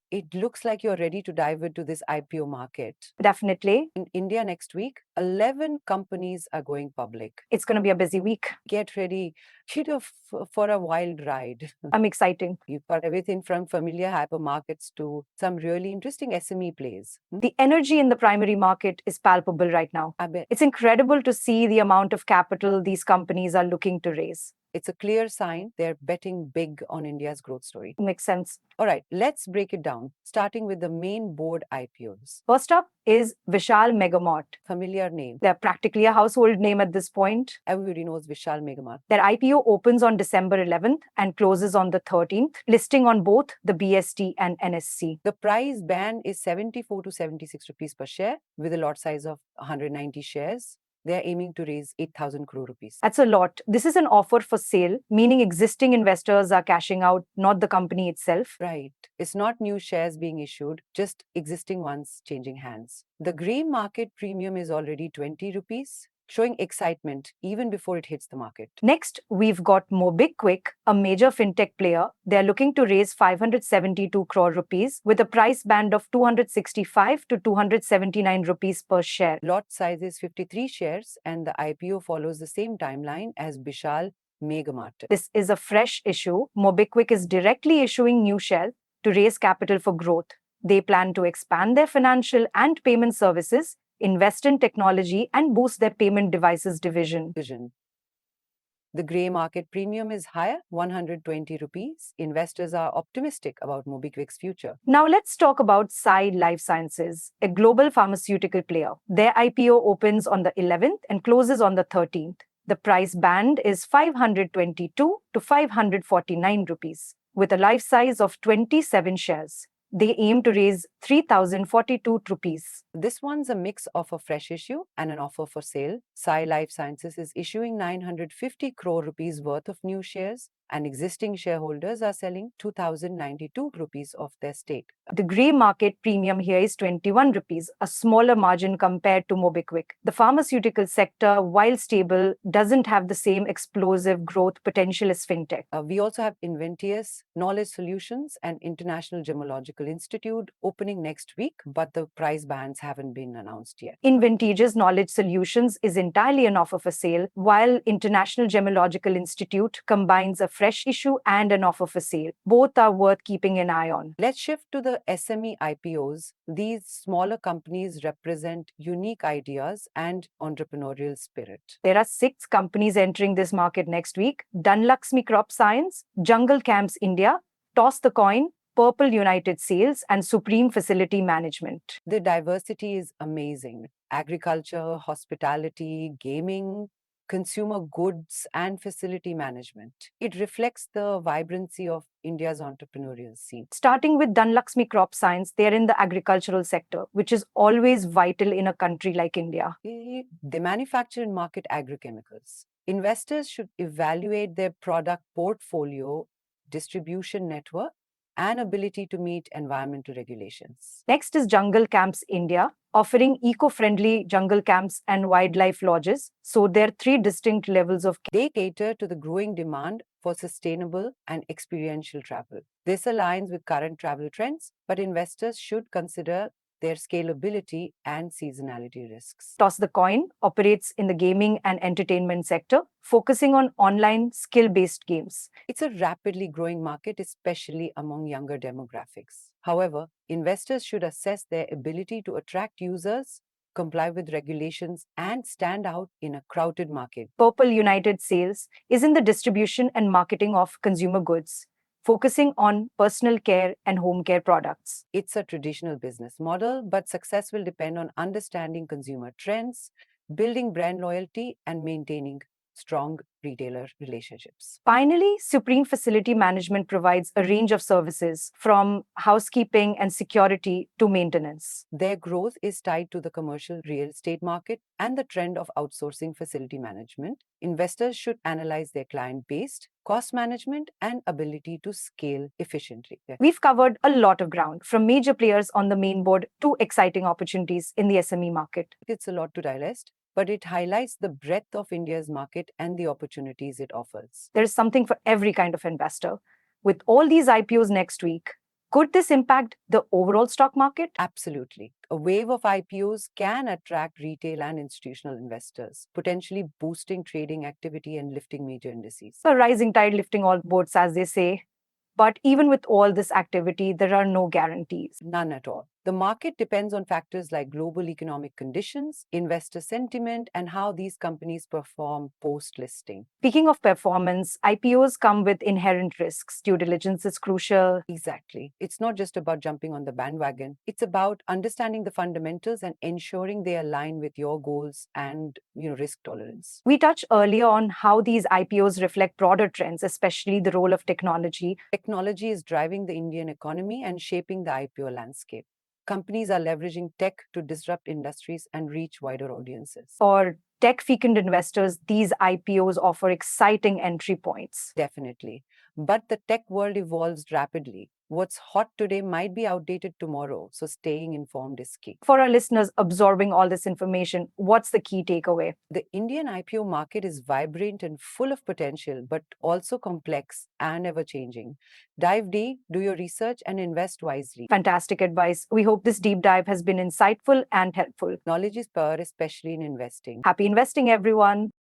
It looks like you're ready to dive into this IPO market. Definitely. In India next week, 11 companies are going public. It's going to be a busy week. Get ready, for a wild ride. I'm exciting. You've got everything from familiar hypermarkets to some really interesting SME plays. The energy in the primary market is palpable right now. I bet. It's incredible to see the amount of capital these companies are looking to raise. It's a clear sign they're betting big on India's growth story. Makes sense. All right, let's break it down, starting with the main board IPOs. First up is Vishal Mega Mart. Familiar name. They're practically a household name at this point. Everybody knows Vishal Mega Mart. Their IPO opens on December 11th and closes on the 13th, listing on both the BST and NSE. The price band is 74 to 76 rupees per share with a lot size of 190 shares. They are aiming to raise 8,000 crore rupees. That's a lot. This is an offer for sale, meaning existing investors are cashing out, not the company itself. Right. It's not new shares being issued, just existing ones changing hands. The grey market premium is already 20 rupees, showing excitement even before it hits the market. Next, we've got Mobikwik, a major fintech player. They're looking to raise 572 crore rupees with a price band of 265 to 279 rupees per share. Lot size is 53 shares and the IPO follows the same timeline as Vishal Mega Mart. This is a fresh issue. Mobikwik is directly issuing new shares to raise capital for growth. They plan to expand their financial and payment services, invest in technology, and boost their payment devices division. The grey market premium is higher, 120 rupees. Investors are optimistic about Mobikwik's future. Now let's talk about Sai Life Sciences, a global pharmaceutical player. Their IPO opens on the 11th and closes on the 13th. The price band is 522 to 549 rupees, with a life size of 27 shares. They aim to raise 3,042 rupees. This one's a mix of a fresh issue and an offer for sale. Sai Life Sciences is issuing 950 crore rupees worth of new shares, and existing shareholders are selling 2,092 rupees of their stake. The grey market premium here is 21 rupees, a smaller margin compared to Mobikwik. The pharmaceutical sector, while stable, doesn't have the same explosive growth potential as fintech. We also have Inventius, Knowledge Solutions, and International Gemological Institute opening next week, but the price bands haven't been announced yet. Inventige's Knowledge Solutions is entirely an offer for sale, while International Gemological Institute combines a fresh issue and an offer for sale. Both are worth keeping an eye on. Let's shift to the SME IPOs. These smaller companies represent unique ideas and entrepreneurial spirit. There are 6 companies entering this market next week: Dhanlaxmi Crop Science, Jungle Camps India, Toss the Coin, Purple United Sales, and Supreme Facility Management. The diversity is amazing. Agriculture, hospitality, gaming, consumer goods, and facility management. It reflects the vibrancy of India's entrepreneurial scene. Starting with Dhanlaxmi Crop Science, they are in the agricultural sector, which is always vital in a country like India. They manufacture and market agrochemicals. Investors should evaluate their product portfolio, distribution network, and ability to meet environmental regulations. Next is Jungle Camps India, offering eco-friendly jungle camps and wildlife lodges. So there are 3 distinct levels of care. They cater to the growing demand for sustainable and experiential travel. This aligns with current travel trends, but investors should consider their scalability and seasonality risks. Toss the Coin operates in the gaming and entertainment sector, focusing on online skill-based games. It's a rapidly growing market, especially among younger demographics. However, investors should assess their ability to attract users, comply with regulations, and stand out in a crowded market. Purple United Sales is in the distribution and marketing of consumer goods, focusing on personal care and home care products. It's a traditional business model, but success will depend on understanding consumer trends, building brand loyalty, and maintaining strong retailer relationships. Finally, Supreme Facility Management provides a range of services from housekeeping and security to maintenance. Their growth is tied to the commercial real estate market and the trend of outsourcing facility management. Investors should analyze their client base, cost management, and ability to scale efficiently. We've covered a lot of ground, from major players on the main board to exciting opportunities in the SME market. It's a lot to digest, but it highlights the breadth of India's market and the opportunities it offers. There is something for every kind of investor. With all these IPOs next week, Could this impact the overall stock market? Absolutely. A wave of IPOs can attract retail and institutional investors, potentially boosting trading activity and lifting major indices. A rising tide lifting all boats, as they say. But even with all this activity, there are no guarantees. None at all. The market depends on factors like global economic conditions, investor sentiment, and how these companies perform post listing. Speaking of performance, IPOs come with inherent risks. Due diligence is crucial. Exactly. It's not just about jumping on the bandwagon. It's about understanding the fundamentals and ensuring they align with your goals and, risk tolerance. We touched earlier on how these IPOs reflect broader trends, especially the role of technology. Technology is driving the Indian economy and shaping the IPO landscape. Companies are leveraging tech to disrupt industries and reach wider audiences. For tech-fecund investors, these IPOs offer exciting entry points. Definitely. But the tech world evolves rapidly. What's hot today might be outdated tomorrow, so staying informed is key. For our listeners absorbing all this information, what's the key takeaway? The Indian IPO market is vibrant and full of potential, but also complex and ever changing. Dive deep, do your research, and invest wisely. Fantastic advice. We hope this deep dive has been insightful and helpful. Knowledge is power, especially in investing. Happy investing, everyone.